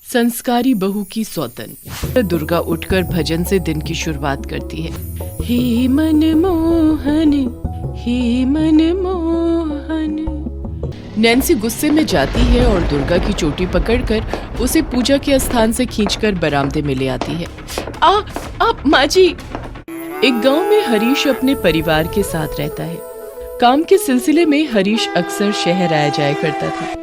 संस्कारी बहू की सौतन। दुर्गा उठकर भजन से दिन की शुरुआत करती है। हे मनमोहन, हे मनमोहन। नैन्सी गुस्से में जाती है और दुर्गा की चोटी पकड़कर उसे पूजा के स्थान से खींचकर बरामदे में ले आती है। आप माँ जी। एक गांव में हरीश अपने परिवार के साथ रहता है। काम के सिलसिले में हरीश अक्सर शहर आया जाया करता था।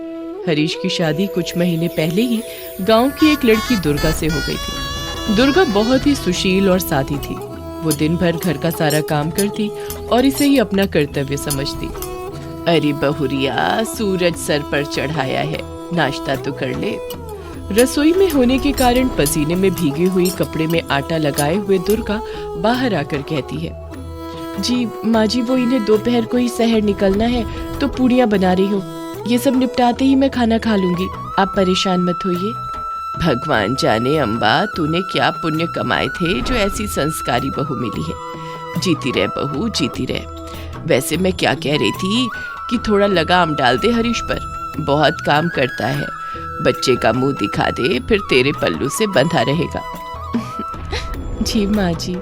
हरीश की शादी कुछ महीने पहले ही गांव की एक लड़की दुर्गा से हो गई थी। दुर्गा बहुत ही सुशील और साधी थी। वो दिन भर घर का सारा काम करती और इसे ही अपना कर्तव्य समझती। अरे बहुरिया, सूरज सर पर चढ़ाया है, नाश्ता तो कर ले। रसोई में होने के कारण पसीने में भीगी हुई कपड़े में आटा लगाए हुए दुर्गा बाहर आकर कहती है, जी माँ जी, वो इन्हें दोपहर को ही शहर निकलना है तो पूड़ियाँ बना रही हूँ। ये सब निपटाते ही मैं खाना खा लूंगी, आप परेशान मत होइए। भगवान जाने अम्बा, तूने क्या पुण्य कमाए थे जो ऐसी संस्कारी बहू मिली है। जीती रह बहू, जीती रह। वैसे मैं क्या कह रही थी कि थोड़ा लगाम डाल दे हरीश पर, बहुत काम करता है। बच्चे का मुंह दिखा दे, फिर तेरे पल्लू से बंधा रहेगा। जी माँ जी।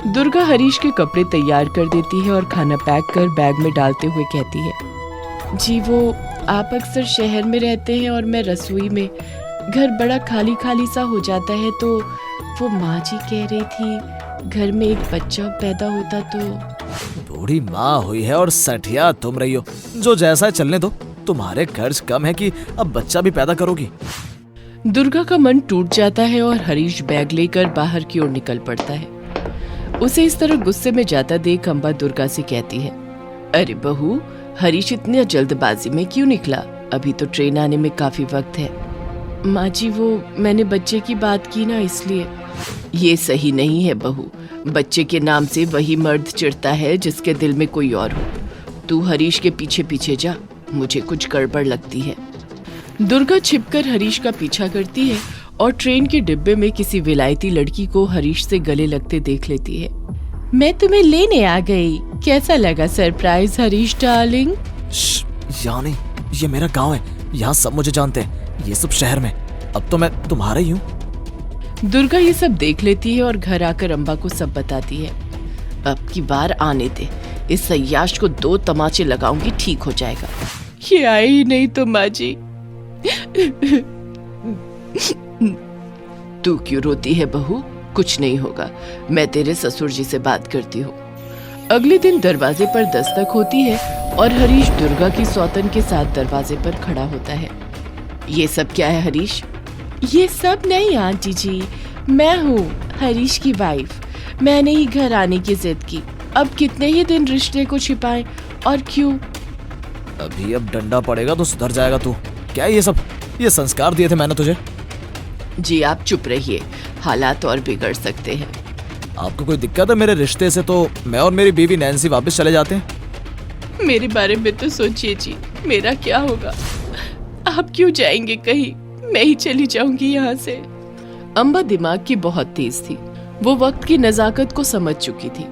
दुर्गा हरीश के कपड़े तैयार कर देती है और खाना पैक कर बैग में डालते हुए कहती है, जी वो आप अक्सर शहर में रहते हैं और मैं रसोई में। घर बड़ा खाली खाली सा हो जाता है, तो वो माँ जी कह रही थी घर में एक बच्चा पैदा होता तो। बूढ़ी माँ हुई है और सठिया तुम रही हो। जो जैसा है चलने दो, तुम्हारे खर्च कम है कि अब बच्चा भी पैदा करोगी। दुर्गा का मन टूट जाता है और हरीश बैग लेकर बाहर की ओर निकल पड़ता है। उसे इस तरह गुस्से में जाता देख अम्बा दुर्गा से कहती है, अरे बहू, हरीश इतनी जल्दबाजी में क्यों निकला? अभी तो ट्रेन आने में काफी वक्त है। माँ जी, वो मैंने बच्चे की बात की ना, इसलिए। ये सही नहीं है बहू। बच्चे के नाम से वही मर्द चिढ़ता है जिसके दिल में कोई और हो। तू हरीश के पीछे पीछे जा, मुझे कुछ गड़बड़ लगती है। दुर्गा छिपकर हरीश का पीछा करती है और ट्रेन के डिब्बे में किसी विलायती लड़की को हरीश से गले लगते देख लेती है। मैं तुम्हें लेने आ गई, कैसा लगा सरप्राइज हरीश डार्लिंग? यहाँ नहीं, ये मेरा गांव है, यहाँ सब मुझे जानते हैं, ये सब शहर में। अब तो मैं तुम्हारा ही हूँ। दुर्गा ये सब देख लेती है और घर आकर अम्बा को सब बताती है। अब की बार आने दे, इस सयाश को 2 तमाचे लगाऊंगी, ठीक हो जाएगा। ये आए ही नहीं तो माँ जी। तू क्यों रोती है बहू? कुछ नहीं होगा, मैं तेरे ससुर जी से बात करती हूँ। अगले दिन दरवाजे पर दस्तक होती है और हरीश दुर्गा की सौतन के साथ दरवाजे पर खड़ा होता है। ये सब क्या है हरीश? ये सब नहीं आंटी जी, मैं हूँ हरीश की वाइफ। मैंने ही घर आने की जिद की। अब कितने ही दिन रिश्ते को छिपाएं और क्यों? अभी अब डंडा पड़ेगा तो सुधर जाएगा तू। क्या ये सब? ये संस्कार दिए थे मैंने तुझे। जी आप चुप रहिए, हालात और बिगड़ सकते हैं। आपको कोई दिक्कत है मेरे रिश्ते से तो मैं और मेरी बीवी नैन्सी वापस चले जाते हैं। मेरे बारे में तो सोचिए जी, मेरा क्या होगा? आप क्यों जाएंगे कहीं? मैं ही चली जाऊंगी यहाँ से। अम्बा दिमाग की बहुत तेज थी। वो वक्त की नजाकत को समझ चुकी थी।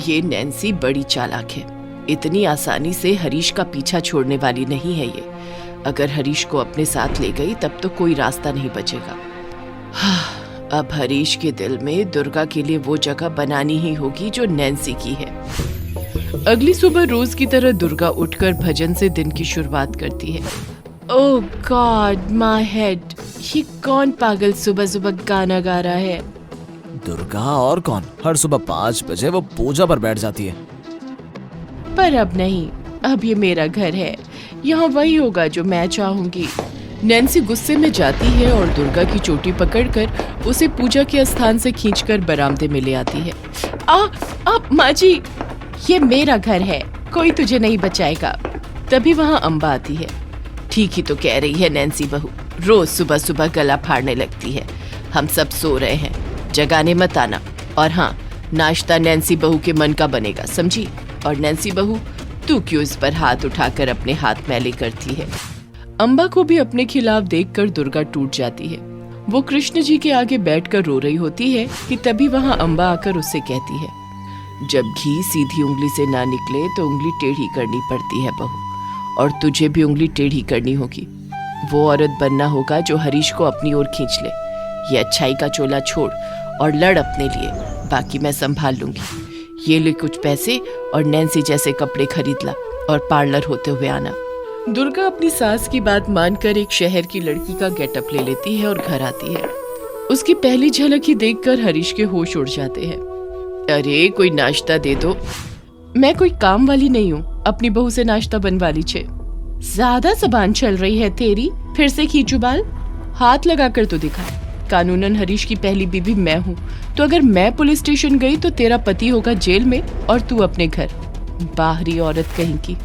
ये नैन्सी बड़ी चालाक है, इतनी आसानी से हरीश का पीछा छोड़ने वाली नहीं है ये। अगर हरीश को अपने साथ ले गई तब तो कोई रास्ता नहीं बचेगा। अब हरीश के दिल में दुर्गा के लिए वो जगह बनानी ही होगी जो नैन्सी की है। अगली सुबह रोज की तरह दुर्गा उठकर भजन से दिन की शुरुआत करती है। ओह गॉड, माय हेड, ये कौन पागल सुबह सुबह गाना गा रहा है? दुर्गा और कौन? हर सुबह 5 बजे वो पूजा पर बैठ जाती है। पर अब नहीं, अब ये मेरा घर है, यहाँ वही होगा जो मैं चाहूंगी। नैन्सी गुस्से में जाती है और दुर्गा की चोटी पकड़कर उसे पूजा के स्थान से खींचकर बरामदे में ले आती है। आप माँ जी, ये मेरा घर है, कोई तुझे नहीं बचाएगा। तभी वहाँ अम्बा आती है। ठीक ही तो कह रही है नैन्सी बहू, रोज सुबह सुबह गला फाड़ने लगती है। हम सब सो रहे हैं, जगाने मत आना। और हाँ, नाश्ता नैन्सी बहू के मन का बनेगा, समझी? और नैन्सी बहू, तू क्यों इस पर हाथ उठाकर अपने हाथ मैले करती है? अम्बा को भी अपने खिलाफ देखकर दुर्गा टूट जाती है। वो कृष्ण जी के आगे बैठकर रो रही होती है कि तभी वहाँ अम्बा आकर उससे कहती है, जब घी सीधी उंगली से ना निकले तो उंगली टेढ़ी करनी पड़ती है बहू, और तुझे भी उंगली टेढ़ी करनी होगी। वो औरत बनना होगा जो हरीश को अपनी ओर खींच ले। ये अच्छाई का चोला छोड़ और लड़ अपने लिए, बाकी मैं संभाल लूंगी। ये ले कुछ पैसे और नैन्सी जैसे कपड़े खरीद ला और पार्लर होते हुए आना। दुर्गा अपनी सास की बात मानकर एक शहर की लड़की का गेटअप ले लेती है और घर आती है। उसकी पहली झलक ही देखकर हरीश के होश उड़ जाते हैं। अरे कोई नाश्ता दे दो। मैं कोई काम वाली नहीं हूँ, अपनी बहू से नाश्ता बनवा लीजिए। ज्यादा जबान चल रही है तेरी, फिर से खींचू बाल। हाथ लगा कर तो दिखा। कानूनन हरीश की पहली बीवी मैं हूँ, तो अगर मैं पुलिस स्टेशन गई तो तेरा पति होगा जेल में और तू अपने घर। बाहरी औरत कहीं की।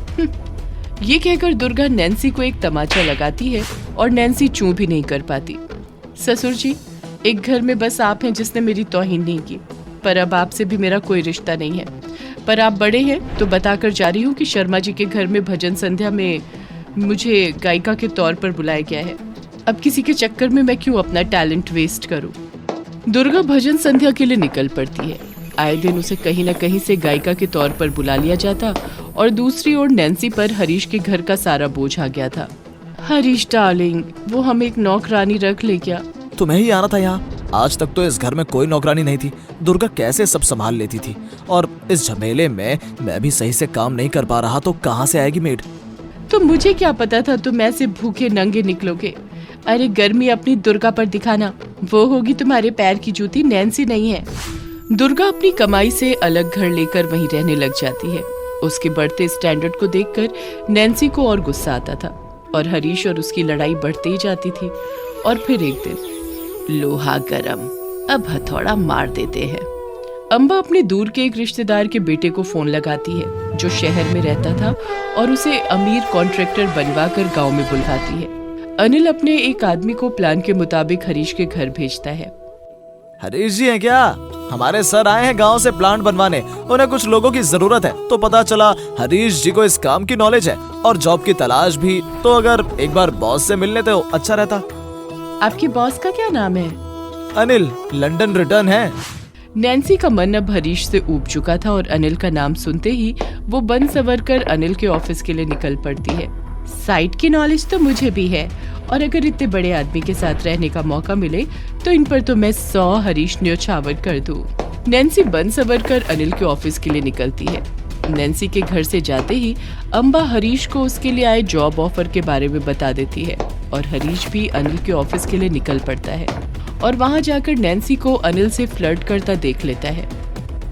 ये कहकर दुर्गा नैन्सी को एक तमाचा लगाती है और नैन्सी चूं भी नहीं कर पाती। ससुर जी, एक घर में बस आप हैं जिसने मेरी तौहीन नहीं की, पर अब आपसे भी मेरा कोई रिश्ता नहीं है। पर आप बड़े हैं तो बताकर जा रही हूँ कि शर्मा जी के घर में भजन संध्या में मुझे गायिका के तौर पर बुलाया गया है। अब किसी के चक्कर में मैं क्यों अपना टैलेंट वेस्ट करूं। दुर्गा भजन संध्या के लिए निकल पड़ती है। आए दिन उसे कहीं न कहीं से गायिका के तौर पर बुला लिया जाता और दूसरी ओर नैन्सी पर हरीश के घर का सारा बोझ आ गया था। हरीश डार्लिंग, वो हमें एक नौकरानी रख ले क्या? तुम्हें ही आना था यहाँ। आज तक तो इस घर में कोई नौकरानी नहीं थी। दुर्गा कैसे सब संभाल लेती थी, और इस झमेले में मैं भी सही से काम नहीं कर पा रहा तो कहाँ से आएगी मेड? तो मुझे क्या पता था तुम ऐसे भूखे नंगे निकलोगे। अरे गर्मी अपनी दुर्गा पर दिखाना, वो होगी तुम्हारे पैर की जूती, नैन्सी नहीं है। दुर्गा अपनी कमाई से अलग घर लेकर वहीं रहने लग जाती है। उसके बढ़ते स्टैंडर्ड को देखकर नैन्सी को और गुस्सा आता था और हरीश और उसकी लड़ाई बढ़ती ही जाती थी। और फिर एक दिन, लोहा गरम, अब हथौड़ा मार देते हैं। अम्बा अपने दूर के एक रिश्तेदार के बेटे को फोन लगाती है जो शहर में रहता था और उसे अमीर कॉन्ट्रैक्टर बनवाकर गांव में बुलवाती है। अनिल अपने एक आदमी को प्लान के मुताबिक हरीश के घर भेजता है। हरीश जी हैं क्या? हमारे सर आए हैं गांव से प्लांट बनवाने, उन्हें कुछ लोगों की जरूरत है। तो पता चला हरीश जी को इस काम की नॉलेज है और जॉब की तलाश भी, तो अगर एक बार बॉस से मिल लेते हो अच्छा रहता। आपके बॉस का क्या नाम है? अनिल, लंदन रिटर्न है। नैन्सी का मन अब हरीश से ऊब चुका था और अनिल का नाम सुनते ही वो बन सवर कर अनिल के ऑफिस के लिए निकल पड़ती है। साइट की नॉलेज तो मुझे भी है, और अगर इतने बड़े आदमी के साथ रहने का मौका मिले तो इन पर तो मैं 100 हरीश न्योछावर कर दूं। नैन्सी बन सवर कर अनिल के ऑफिस के लिए निकलती है। नैन्सी के घर से जाते ही अम्बा हरीश को उसके लिए आए जॉब ऑफर के बारे में बता देती है और हरीश भी अनिल के ऑफिस के लिए निकल पड़ता है और वहां जाकर नैन्सी को अनिल से फ्लर्ट करता देख लेता है।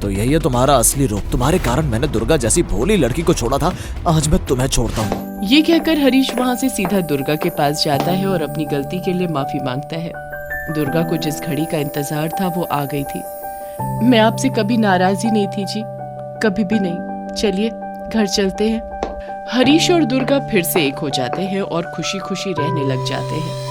तो यही है तुम्हारा असली रूप। तुम्हारे कारण मैंने दुर्गा जैसी भोली लड़की को छोड़ा था, आज मैं तुम्हें छोड़ता हूँ। ये कहकर हरीश वहाँ से सीधा दुर्गा के पास जाता है और अपनी गलती के लिए माफी मांगता है। दुर्गा को जिस घड़ी का इंतजार था वो आ गई थी। मैं आपसे कभी नाराज ही नहीं थी जी, कभी भी नहीं। चलिए घर चलते हैं। हरीश और दुर्गा फिर से एक हो जाते हैं और खुशी खुशी रहने लग जाते हैं।